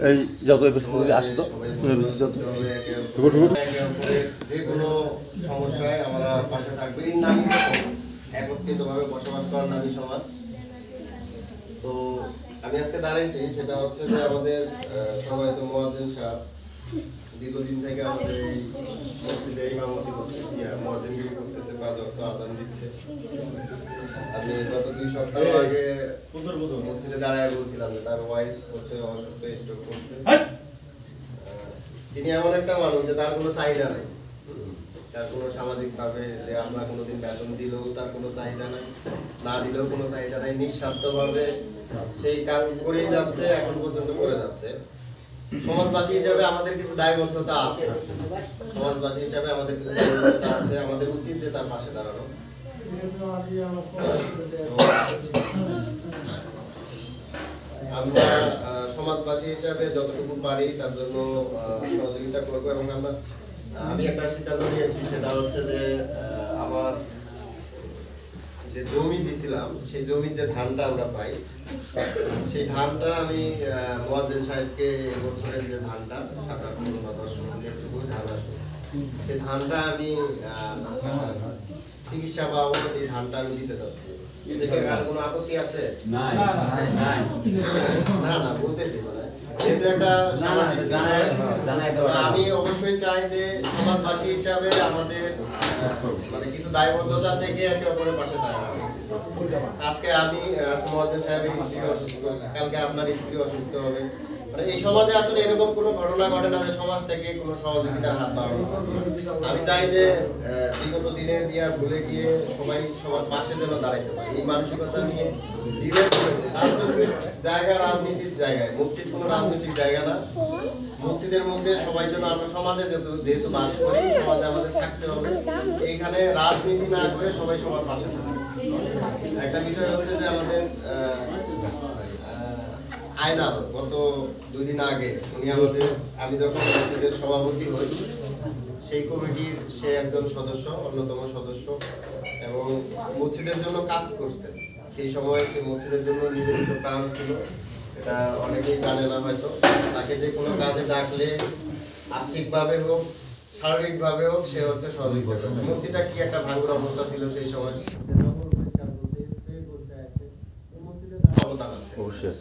এই যত আসে তো যে কোনো সমস্যায় আমরা পাশে থাকবো, এই নামই একত্রিত ভাবে বসবাস করার নামই সমাজ। তো আমি আজকে দাঁড়াইছি সেটা হচ্ছে যে আমাদের সবাই তো মুয়াজ্জিন সাহেব দীর্ঘদিন থেকে আমাদের এই মসজিদে ইমামতি করতেছে, মুয়াজ্জিনগিরি করতেছে, 5 ওয়াক্ত আযান দিচ্ছে। আমি গত 2 সপ্তাহ আগে মসজিদে দাঁড়ায় বলছিলাম যে তার ওয়াইফ হচ্ছে অসুস্থ, স্ট্রোক করছে। তিনি এমন একটা মানুষ যে তার কোনো চাহিদা নাই, তার কোনো সামাজিক ভাবে যে আমরা কোনোদিন বেতন দিলেও তার কোনো চাহিদা নাই, না দিলেও কোনো চাহিদা নাই, নিঃস্বার্থ ভাবে সেই কাজ করেই যাচ্ছে, এখন পর্যন্ত করে যাচ্ছে। সমাজবাসী হিসাবে আমাদের কিছু দায়বদ্ধতা আছে, সমাজবাসী হিসাবে আমাদের কিছু দায়বদ্ধতা আছে, আমাদের উচিত যে তার পাশে দাঁড়ানো। আমরা সমাজবাসী হিসাবে যতটুকু পারি তার জন্য সহযোগিতা করবো। এবং আমি একটা সিদ্ধান্ত নিয়েছি, সেটা হচ্ছে যে আমার যে জমি দিছিলাম সেই জমির যে ধানটা আমরা পাই, সেই ধানটা আমি মুয়াজ্জিন সাহেবকে এবছরের যে ধানটা 7-8 মণ বা 10 মণ যেটুকু ধান আসে, সেই ধানটা আমি চিকিৎসা বাবদ এই ধানটা আমি দিতে চাচ্ছি। আর কোনো আপত্তি আছে? না না বলতেছি, মানে যেহেতু একটা সামাজিক বিষয়, আমি অবশ্যই চাই যে সমাজবাসী হিসাবে আমাদের মানে কিছু দায়বদ্ধতা থেকে একে অপরের পাশে দাঁড়ানো। আজকে আমি মুয়াজ্জিন সাহেবের স্ত্রী অসুস্থ, কালকে আপনার স্ত্রী অসুস্থ হবে, মানে এই সমাজে আসলে এরকম কোনো ঘটনা ঘটে না যে সমাজ থেকে কোনো সহযোগিতার হাত বাড়ানো। আমি চাই যে বিগত দিনের দিয়া ভুলে গিয়ে সবাই সবার পাশে যেন দাঁড়াইতে পারে, এই মানসিকতা নিয়ে রাজনৈতিক জায়গা, রাজনীতির জায়গায়, মসজিদ কোনো রাজনৈতিক জায়গা না। মসজিদের মধ্যে সবাই যেন আমরা সমাজে যেহেতু বাস করি, সমাজে আমাদের থাকতে হবে, এইখানে রাজনীতি না করে সবাই সবার পাশে থাকে। একটা বিষয় হচ্ছে যে আমাদের আয়নাল গত 2 দিন আগে উনি আমাদের, আমি যখন মসজিদের সভাপতি হই সেই কমিটির সে একজন সদস্য, অন্যতম সদস্য, এবং মসজিদের জন্য কাজ করছে। সেই সময় সে মসজিদের জন্য নিবেদিত প্রাণ ছিল, এটা অনেকেই জানে না হয়তো। তাকে যে কোনো কাজে ডাকলে আর্থিকভাবে হোক, শারীরিকভাবে হোক, সে হচ্ছে সহযোগিতা করবে। মসজিদটা কি একটা ভাঙুর অবস্থা ছিল সেই সময়, অবদান আছে অবশ্যই।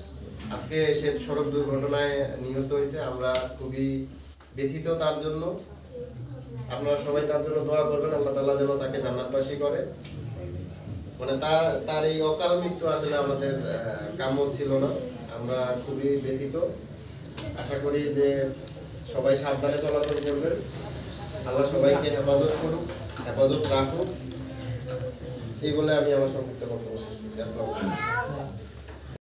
আজকে সে সড়ক দুর্ঘটনায় নিহত হয়েছে, আমরা খুবই ব্যথিত তার জন্য। আপনারা সবাই তার জন্য দোয়া করবেন, আল্লাহ তাআলা যেন তাকে জান্নাতবাসী করে। মানে তার এই অকাল মৃত্যু আসলে আমাদের কাম্য ছিল না, আমরা খুবই ব্যথিত। আশা করি যে সবাই সাবধানে চলাচল করবেন, আল্লাহ সবাইকে হেফাজত করুক, হেফাজত রাখুক, এই বলে আমি আমার সংক্ষিপ্ত বক্তব্য শেষ করছি। আসসালামু আলাইকুম।